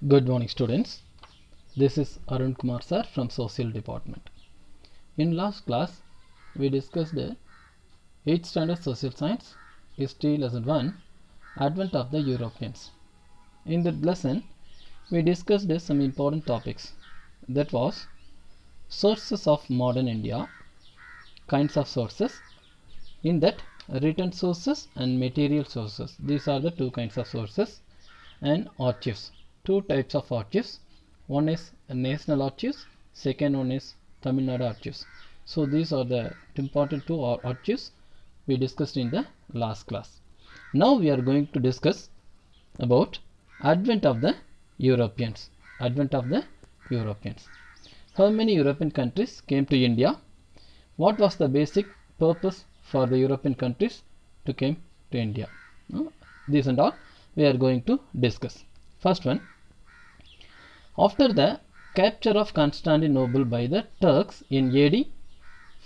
Good morning, students. This is Arun Kumar sir from Social Department. In last class, we discussed 8th Standard Social Science, History Lesson 1, Advent of the Europeans. In that lesson, we discussed some important topics. That was sources of modern India, kinds of sources. In that, written sources and material sources. These are the two kinds of sources. And archives. Two types of archives. One is national archives, second one is Tamil Nadu archives. So these are the important two archives we discussed in the last class. Now we are going to discuss about advent of the Europeans. Advent of the Europeans. How many European countries came to India? What was the basic purpose for the European countries to came to India? These and all we are going to discuss. First one, after the capture of Constantinople by the Turks in AD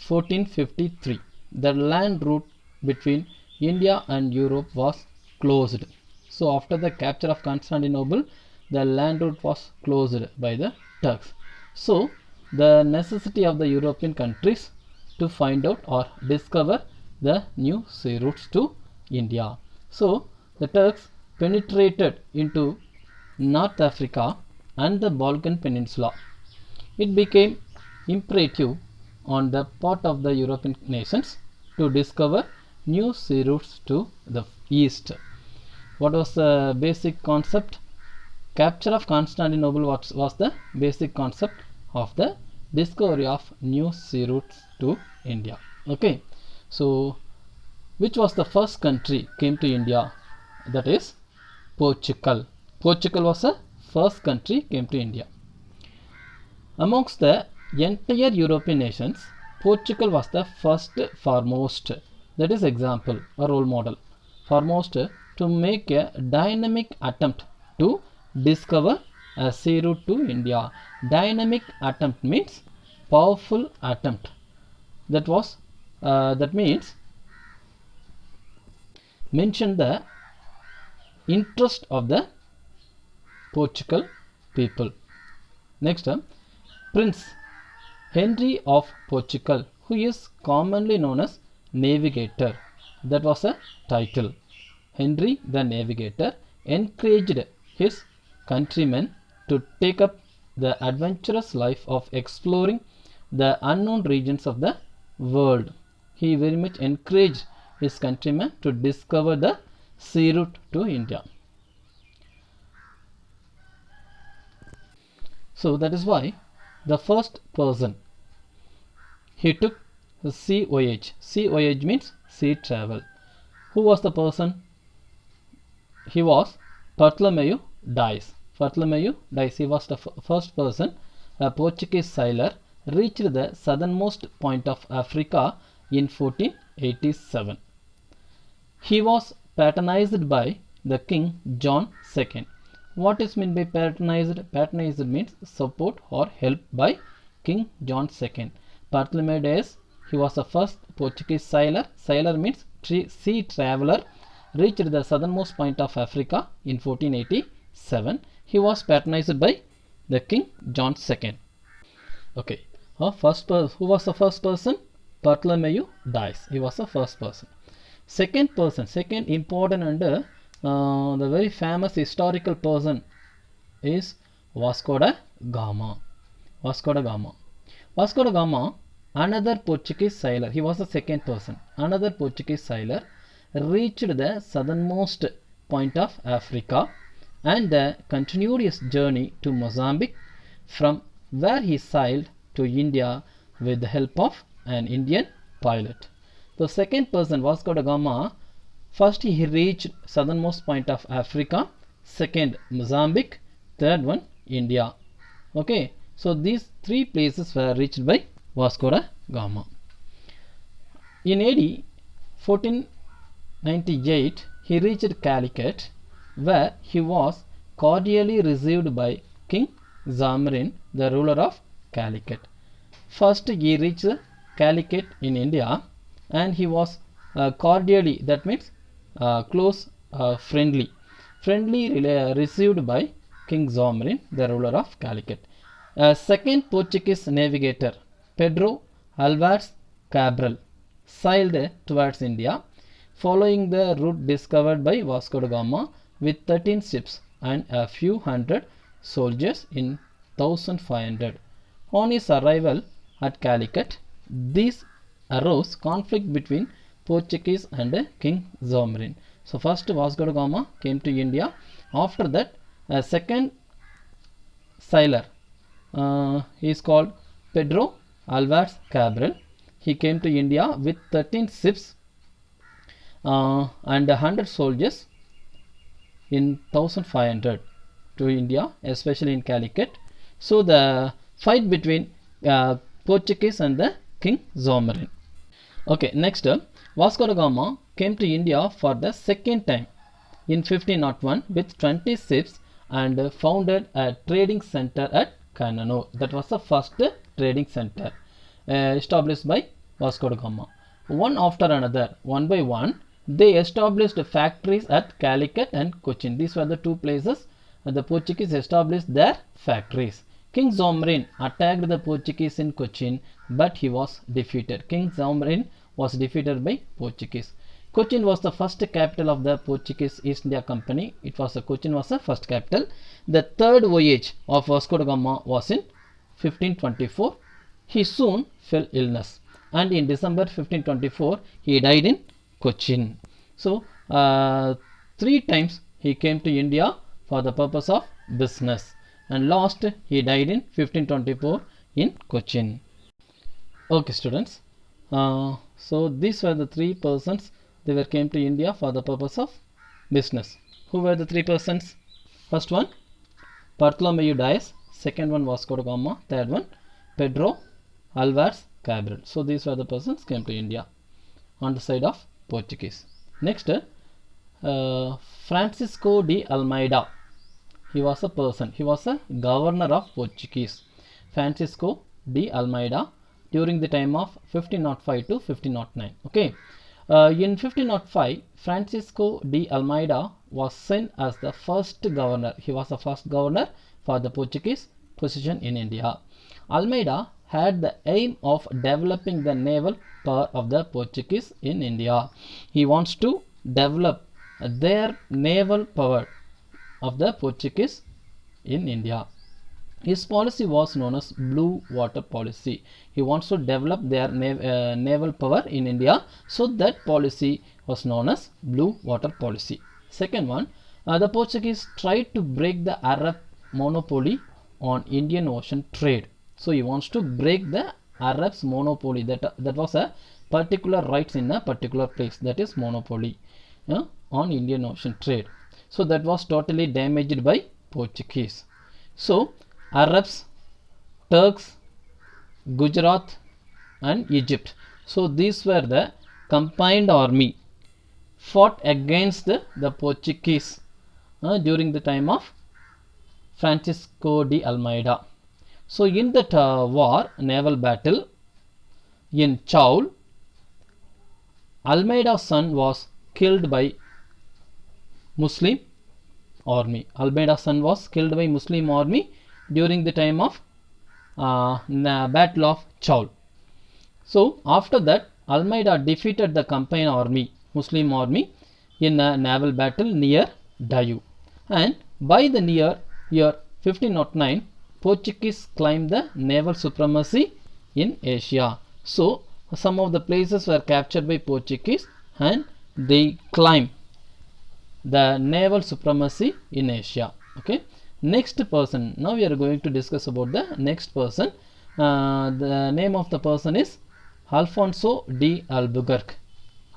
1453, the land route between India and Europe was closed. So after the capture of Constantinople, the land route was closed by the Turks. So the necessity of the European countries to find out or discover the new sea routes to India. So the Turks penetrated into North Africa and the Balkan Peninsula. It became imperative on the part of the European nations to discover new sea routes to the east. What was the basic concept? Capture of Constantinople was the basic concept of the discovery of new sea routes to India. Okay, so which was the first country came to India? That is Portugal. Portugal was the first country came to India. Amongst the entire European nations, Portugal was the first foremost, that is example or role model, foremost to make a dynamic attempt to discover a sea route to India. Dynamic attempt means powerful attempt. That means mention the interest of the Portugal people. Next, Prince Henry of Portugal, who is commonly known as Navigator. That was a title. Henry the Navigator encouraged his countrymen to take up the adventurous life of exploring the unknown regions of the world. He very much encouraged his countrymen to discover the sea route to India. So that is why the first person, he took a sea voyage. Sea voyage means sea travel. Who was the person? He was Bartholomew Dias. Bartholomew Dias, he was the first person, a Portuguese sailor, reached the southernmost point of Africa in 1487. He was patronized by the King John II. What is meant by patronized? Patronized means support or help by King John II. Bartholomew Dias, he was the first Portuguese sailor. Sailor means sea traveler, reached the southernmost point of Africa in 1487. He was patronized by the King John II. Okay, who was the first person? Bartholomew Dias. He was the first person. Second important and the very famous historical person is Vasco da Gama. Vasco da Gama. Vasco da Gama, another Portuguese sailor. He was the second person. Another Portuguese sailor reached the southernmost point of Africa and continued his journey to Mozambique, from where he sailed to India with the help of an Indian pilot. The second person, Vasco da Gama, first he reached southernmost point of Africa, second Mozambique, third one India. Okay, so these three places were reached by Vasco da Gama. In AD 1498, he reached Calicut, where he was cordially received by King Zamarin, the ruler of Calicut. First he reached Calicut in India, and he was cordially, that means close, friendly received by King Zomrin, the ruler of Calicut. Second Portuguese navigator, Pedro Alvares Cabral, sailed towards India, following the route discovered by Vasco da Gama with 13 ships and a few hundred soldiers in 1500. On his arrival at Calicut, this arose conflict between Portuguese and King Zomrin. So first Vasco da Gama came to India. After that, a second sailor, he is called Pedro Alvares Cabral. He came to India with 13 ships and 100 soldiers in 1500 to India, especially in Calicut. So the fight between Portuguese and the King Zomrin. Okay, next Vasco da Gama came to India for the second time in 1501 with 20 ships and founded a trading center at Canano. That was the first trading center established by Vasco da Gama. One after another, one by one, they established factories at Calicut and Cochin. These were the two places the Portuguese established their factories. King Zomrin attacked the Portuguese in Cochin, but he was defeated. King Zomrin was defeated by Portuguese. Cochin was the first capital of the Portuguese East India Company. Cochin was the first capital. The third voyage of Vasco da Gama was in 1524. He soon fell illness, and in December 1524 he died in Cochin. So 3 times he came to India for the purpose of business, and last he died in 1524 in Cochin. Okay students, so these were the 3 persons. They came to India for the purpose of business. Who were the 3 persons? First one Bartholomew Dias, second one Vasco da Gama, third one Pedro Alvares Cabral. So these were the persons came to India on the side of Portuguese. Next, Francisco de Almeida. He was a person. He was a governor of Portuguese. Francisco de Almeida during the time of 1505 to 1509. Okay. In 1505, Francisco de Almeida was sent as the first governor. He was the first governor for the Portuguese possession in India. Almeida had the aim of developing the naval power of the Portuguese in India. He wants to develop their naval power of the Portuguese in India. His policy was known as Blue Water Policy. He wants to develop their naval power in India, so that policy was known as Blue Water Policy. Second one, the Portuguese tried to break the Arab monopoly on Indian Ocean trade. So he wants to break the Arabs' monopoly, that was a particular rights in a particular place, that is monopoly on Indian Ocean trade. So that was totally damaged by Portuguese. So Arabs, Turks, Gujarat and Egypt, so these were the combined army fought against the Portuguese during the time of Francisco de Almeida. So in that war, naval battle in Chaul, Almeida's son was killed by Muslim army. Almeida's son was killed by Muslim army during the time of battle of Chaul. So after that, Almeida defeated the combined army, Muslim army, in a naval battle near Dayu, and by the year 1509, Portuguese claimed the naval supremacy in Asia. So some of the places were captured by Portuguese and they claimed the naval supremacy in Asia. Okay. Next person. Now we are going to discuss about the next person. The name of the person is Alfonso de Albuquerque.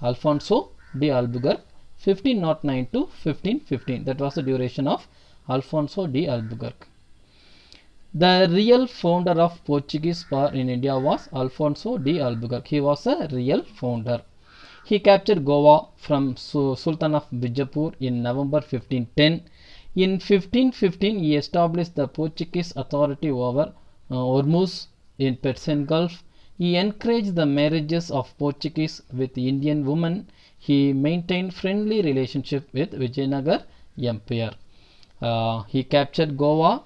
Alfonso de Albuquerque, 1509 to 1515. That was the duration of Alfonso de Albuquerque. The real founder of Portuguese power in India was Alfonso de Albuquerque. He was a real founder. He captured Goa from Sultan of Bijapur in November 1510. In 1515, he established the Portuguese authority over Hormuz in Persian Gulf. He encouraged the marriages of Portuguese with Indian women. He maintained friendly relationship with Vijayanagar Empire. He captured Goa,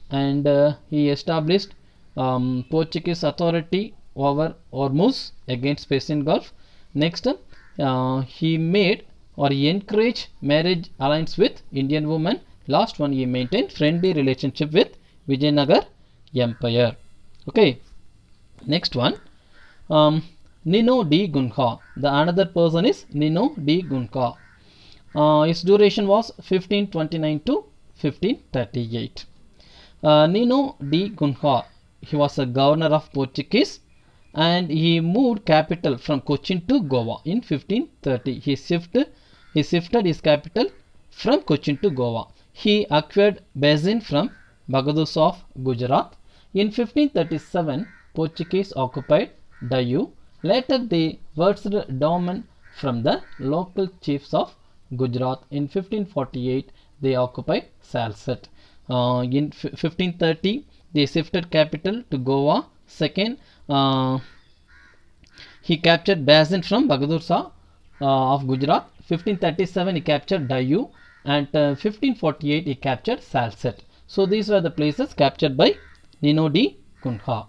and he established Portuguese authority over Hormuz against Persian Gulf. Next, he made or he encouraged marriage alliance with Indian women. Last one, he maintained friendly relationship with Vijayanagar Empire. Okay. Next one, Nino D. Gunha. The another person is Nino D. Gunha. His duration was 1529 to 1538. Nino D. Gunha, he was a governor of Portuguese, and he moved capital from Cochin to Goa in 1530. He shifted his capital from Cochin to Goa. He acquired basin from Bahadur Shah of Gujarat. In 1537, Portuguese occupied Dayu. Later, they wrested Daman from the local chiefs of Gujarat. In 1548, they occupied Salsette. In 1530, they shifted capital to Goa. Second, he captured Basin from Bahadur Shah of Gujarat. 1537, he captured Dayu, and 1548, he captured Salsette. So these were the places captured by Nino D. Gunha.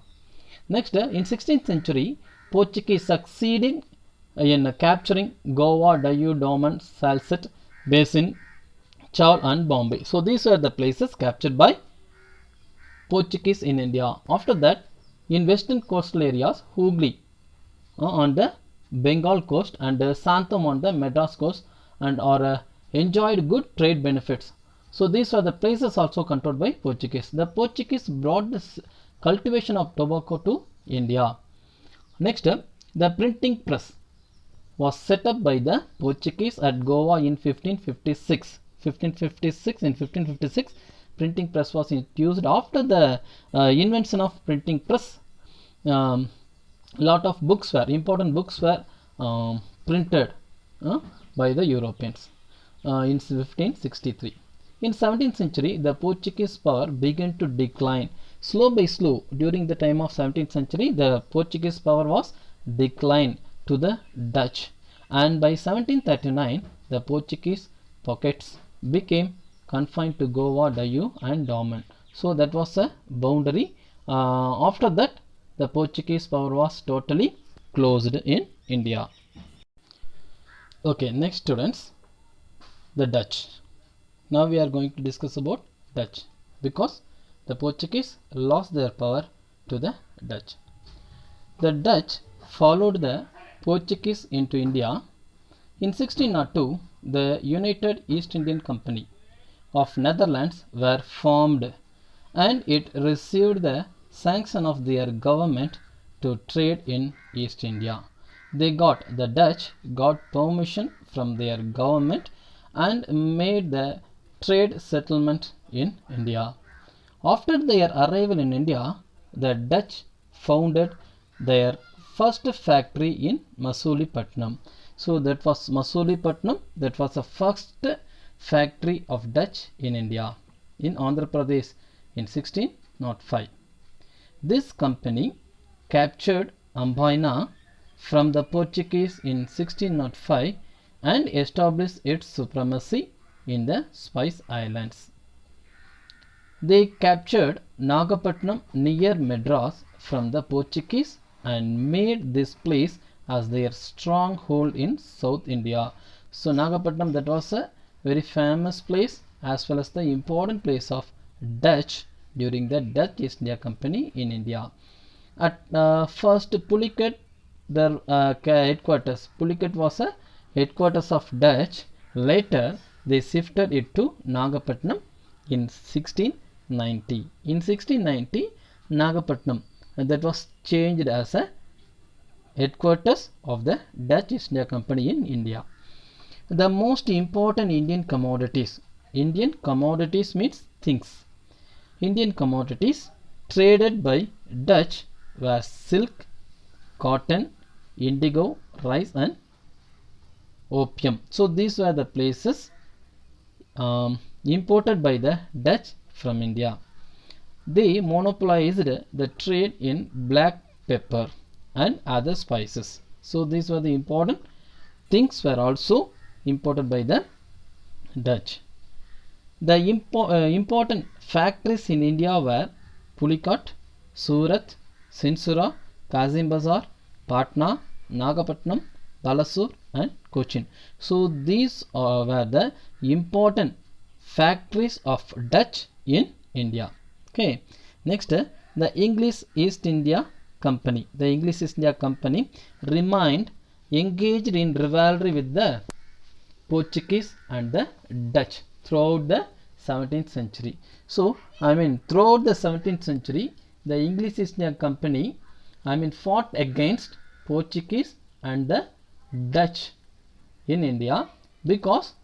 Next, in 16th century, Portuguese succeeded in capturing Goa, Dayu, Daman, Salsette, Basin, Chaul, and Bombay. So these were the places captured by Portuguese in India. After that, in western coastal areas, Hooghly on the Bengal coast and Santam on the Madras coast, and enjoyed good trade benefits. So these were the places also controlled by Portuguese. The Portuguese brought the cultivation of tobacco to India. Next, the printing press was set up by the Portuguese at Goa in 1556. In 1556, printing press was introduced. After the invention of printing press, lot of books were, important books were printed by the Europeans in 1563. In 17th century, the Portuguese power began to decline. Slow by slow, during the time of 17th century, the Portuguese power was declined to the Dutch, and by 1739, the Portuguese pockets became confined to Goa, Dayu, and Daman. So that was a boundary. After that, the Portuguese power was totally closed in India. Okay, next students, the Dutch. Now we are going to discuss about Dutch, because the Portuguese lost their power to the Dutch. The Dutch followed the Portuguese into India. In 1602, the United East Indian Company of Netherlands were formed, and it received the sanction of their government to trade in East India. The Dutch got permission from their government and made the trade settlement in India. After their arrival in India, the Dutch founded their first factory in Masulipatam. So that was Masulipatam, that was the first factory of Dutch in India, in Andhra Pradesh in 1605. This company captured Amboina from the Portuguese in 1605 and established its supremacy in the Spice Islands. They captured Nagapattinam near Madras from the Portuguese and made this place as their stronghold in South India. So Nagapattinam, that was a very famous place as well as the important place of Dutch during the Dutch East India Company in India. At first, Pulicat, their headquarters. Pulicat was a headquarters of Dutch. Later, they shifted it to Nagapattinam in 1690. In 1690, Nagapattinam, that was changed as a headquarters of the Dutch East India Company in India. The most important Indian commodities. Indian commodities means things. Indian commodities traded by Dutch were silk, cotton, indigo, rice, and opium. So these were the places imported by the Dutch from India. They monopolized the trade in black pepper and other spices. So these were the important things were also imported by the Dutch. The important factories in India were Pulicat, Surat, Sinsura, Kazim Bazar, Patna, Nagapatnam, Balasur and Cochin. So these were the important factories of Dutch in India. Okay. Next, the English East India Company. The English East India Company remained engaged in rivalry with the Portuguese and the Dutch throughout the 17th century. So, throughout the 17th century, the English East India Company, fought against Portuguese and the Dutch in India because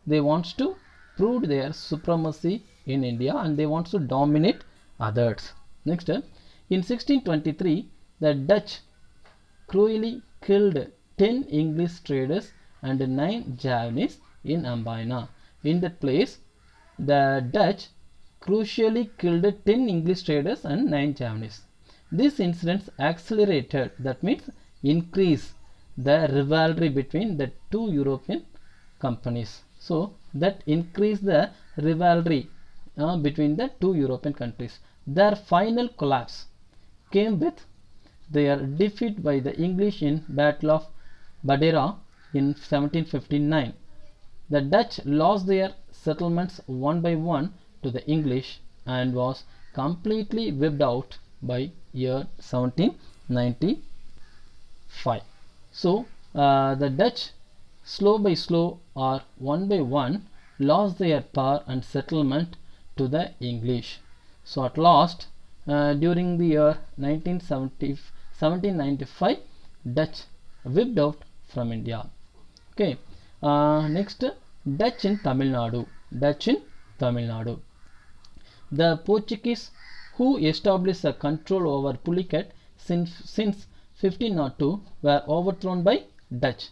they want to prove their supremacy in India and they want to dominate others. Next, in 1623, the Dutch cruelly killed 10 English traders and 9 Javanese in Ambaina. In that place, the Dutch crucially killed 10 English traders and 9 Javanese. This incident accelerated, that means increased the rivalry between the two European companies. So that increased the rivalry between the two European countries. Their final collapse came with their defeat by the English in Battle of Badera in 1759. The Dutch lost their settlements one by one to the English and was completely wiped out by year 1795. So the Dutch slow by slow or one by one lost their power and settlement to the English. So at last during the year 1795, Dutch whipped out from India. Okay. Next, Dutch in Tamil Nadu. Dutch in Tamil Nadu. The Portuguese, who established a control over Pulicat since 1502, were overthrown by Dutch.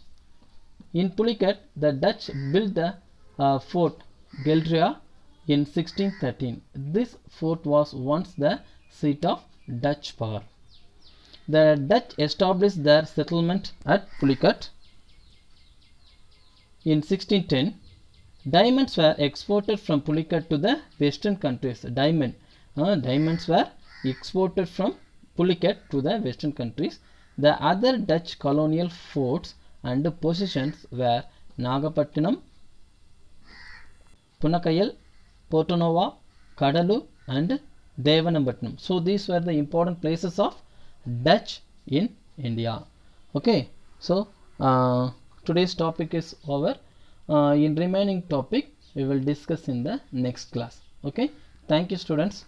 In Pulicat, the Dutch built the fort Geldria in 1613. This fort was once the seat of Dutch power. The Dutch established their settlement at Pulicat in 1610. Diamonds were exported from Pulicat to the western countries. Diamonds were exported from Pulicat to the western countries. The other Dutch colonial forts and possessions were Nagapattinam, Punakayal, Porto Nova, Kadalur and Devanapatnam. So these were the important places of Dutch in India. Okay, so today's topic is over. In remaining topic we will discuss in the next class. Okay, thank you students.